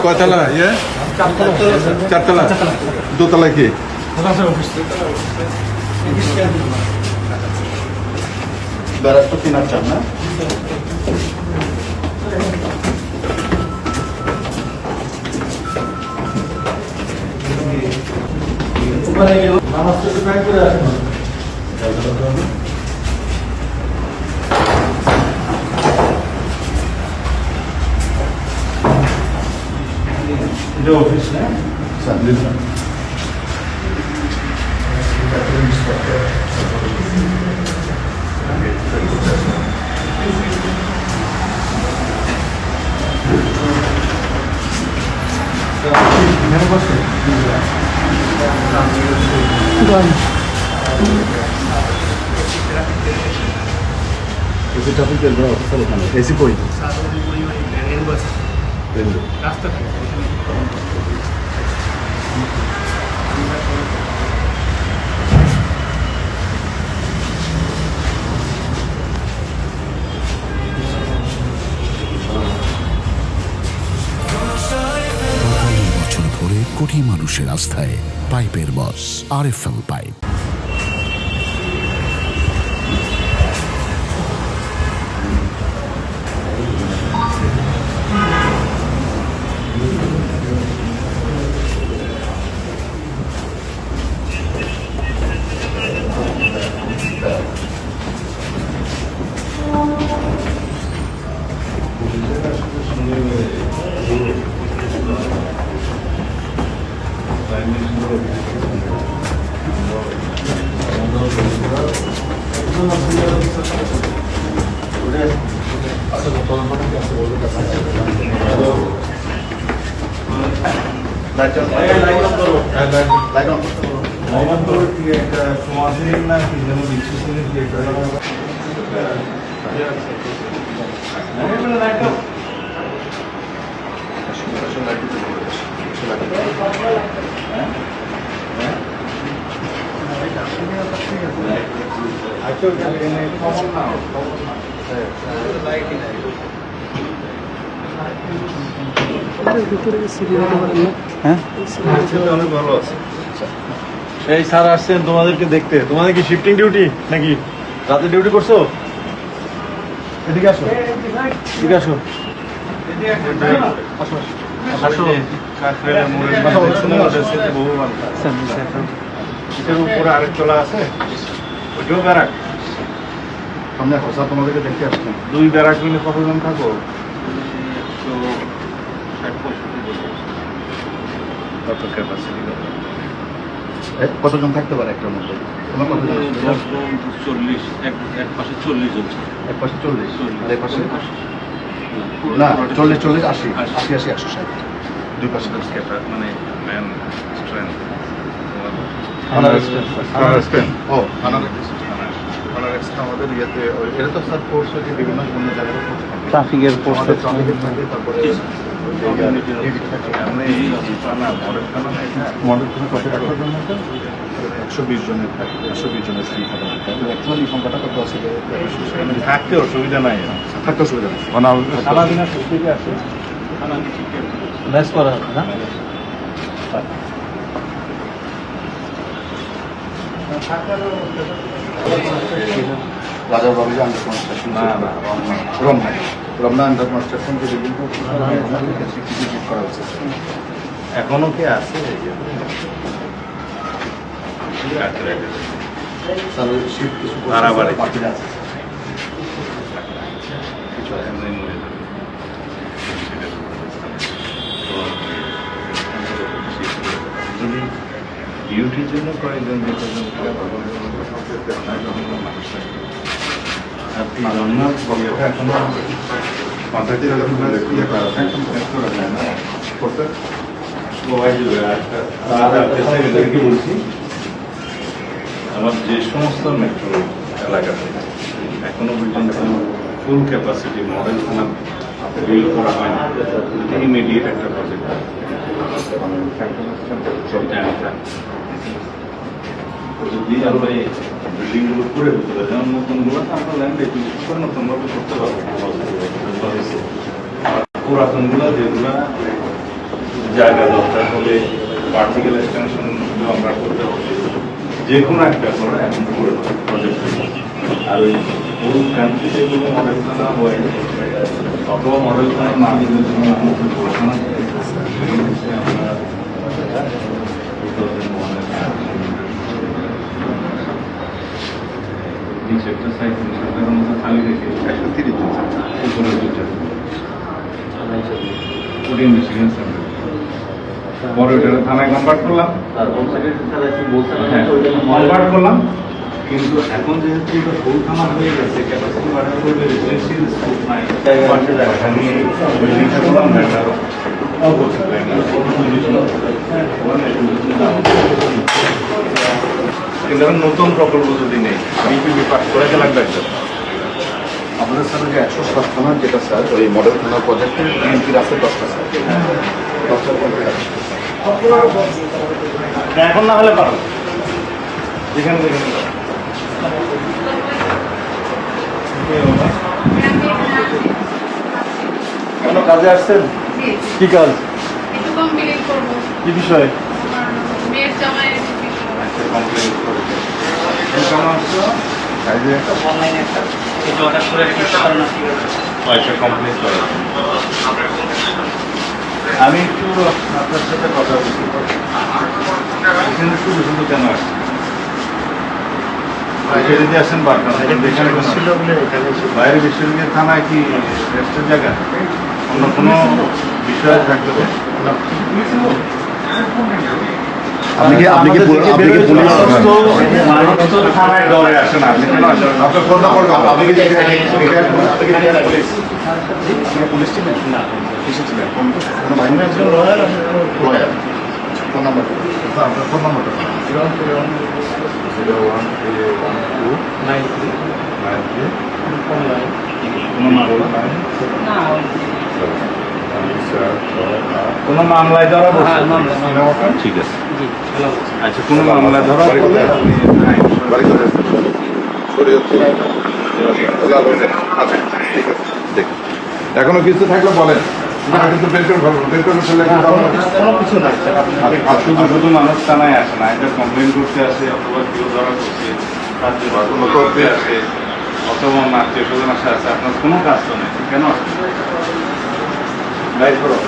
কয়তলা ইয়ে? চারতলা। দোতলা কি? ব্যারাকটা কেনার চান না? এটা অফিস না? এসি কই? রাস্তা থাকে কোটি মানুষের আস্থায় পাইপের বস আরএফএল পাইপ। এই স্যার আসছেন তোমাদেরকে দেখতে। তোমাদের কি শিফটিং ডিউটি নাকি রাতে ডিউটি করছো? এদিকে আসো, এদিকে আসো, উপরে আরেক তলা আছে, ওইটাও ব্যারাক। সামনে খসা তোমাদেরকে দেখতে আসছেন। 2 ব্যারাক মিলে কতজন থাকো? কতজন থাকতে পারে একটার মধ্যে? তোমার কতজন? 40, এক পাশে 40 জন। এক পাশে 40 আর এক পাশে না 40 40 80 80 80 160 দুই পাশে মানে ম্যান স্ট্রেংথ আমাদের ইয়েতে এটা তো স্যার কোর্স হচ্ছে বিভিন্ন জায়গায় ট্রাফিকের কোর্স তারপরে মডেল কত টাকার জন্য 120 জনের থাকে, 120 জনের সিট থাকে। অ্যাকচুয়ালি সংখ্যাটা কত আছে? থাকতে অসুবিধা নাই, থাকতে অসুবিধা নেই। সারাদিন সুস্থিতে আছে ম্যাচ করা হবে না? রাজা বাবু যে under construction Ramna under construction যে বিল্ডিংটা করা হচ্ছে এখনো কি আছে? যদি ডিউটির জন্য কয়েকজন বলছি, আমার যে সমস্ত মেট্রো এলাকাতে এখনো পর্যন্ত ফুল ক্যাপাসিটি মডেল থানা বিল করা হয় না, ইমিডিয়েট একটা প্রজেক্ট যদি আমরা এই বিল্ডিংগুলো করে দিতে পারি, যেমন নতুনগুলো আমরা ল্যান্ড একুইজিশন করে নতুনভাবে করতে পারবো। আর পুরাতনগুলো যেগুলো জায়গা দরকার হলে ভার্টিক্যাল এক্সটেনশন আমরা করতে হবে, যে কোনো একটা করে এখন করে প্রজেক্ট। আর ওই পুরো কান্ট্রি যেগুলো মডেল থানা হয় অথবা মডেল থানা না দিলে পড়াশোনা আমরা নিচে একটা সাইড সরকারের মতো খালি রেখে 130 জন উপরে দুটো ওডিএম ডিসিশন সেন্টার পরে ওটা থানায় কনভার্ট করলাম, কনভার্ট করলাম। কিন্তু এখন যেহেতু এটা ফুল থানা হয়ে গেছে, ক্যাপাসিটি বাড়ানো করলে রেসিডেন্সিয়াল স্কোপ নাই, পাশে জায়গা নিয়ে বিল্ডিংটা করলাম বেটার নতুন প্রকল্প যদি নেই বিপিবি পাস করে লাগবে একটা। আমাদের স্যার যে 107 থানার যেটা স্যার ওই মডেল থানার প্রজেক্টে বিএনপির আছে 10টা স্যার 10টার কমপ্লিট আছে। এখন না হলে পারো যেখানে যেখানে কেন কাজে আসছেন? জি, কি কাজ, একটু কমপ্লিট করবো। কি বিষয়? আমার মেয়ের জামাইয়ের বিষয়। কমপ্লেন করে কেমন আসছো অনলাইনে একটা কিছু অর্ডার করে রেখেছে কারণ পয়সা কমপ্লেন করে। আমি একটু আপনার সাথে কথা বলতে পারি, এখানে শুধু শুধু কেন আসছি? বাইরে যদি আসেন বারখানা বাইরে বিশ্ববিদ্যালয় থানায় কি রেস্টের জায়গা অন্য কোনো বিষয় থাকতে পারে? আপনি কি পুলিশ মানুষ তো থানায় ডরে আসেন, আপনি কেন আসেন? আপনার ফোন নাম্বার কত? আপনি কি পুলিশ ছিলেন? না, কিসে ছিলেন? কোনো বাহিনী ছিল? লয়ার। ফোন নাম্বার আপনার ফোন নাম্বারটা 0131293 কোনো মামলায় ধরা পড়ছে? মামলা। ঠিক আছে, আচ্ছা কোনো মামলায় ধরা পড়লে আপনি বাড়ি করে শরীয়তপুর। আচ্ছা ঠিক আছে, দেখুন এখনো কিছু থাকলে বলেন, কিন্তু বের করে ফেলবো, বের করে ফেললে কোনো কিছু নাই স্যার। শুধু শুধু মানুষ থানায় আসে না, এটা কমপ্লেন করতে আসে অথবা কেউ ধরা করছে রাজ্যে করতে আসে অথবা আত্মীয় স্বজন আসে আছে, আপনার কোনো কাজ তো নেই, কেন আসছে? বাইর করো।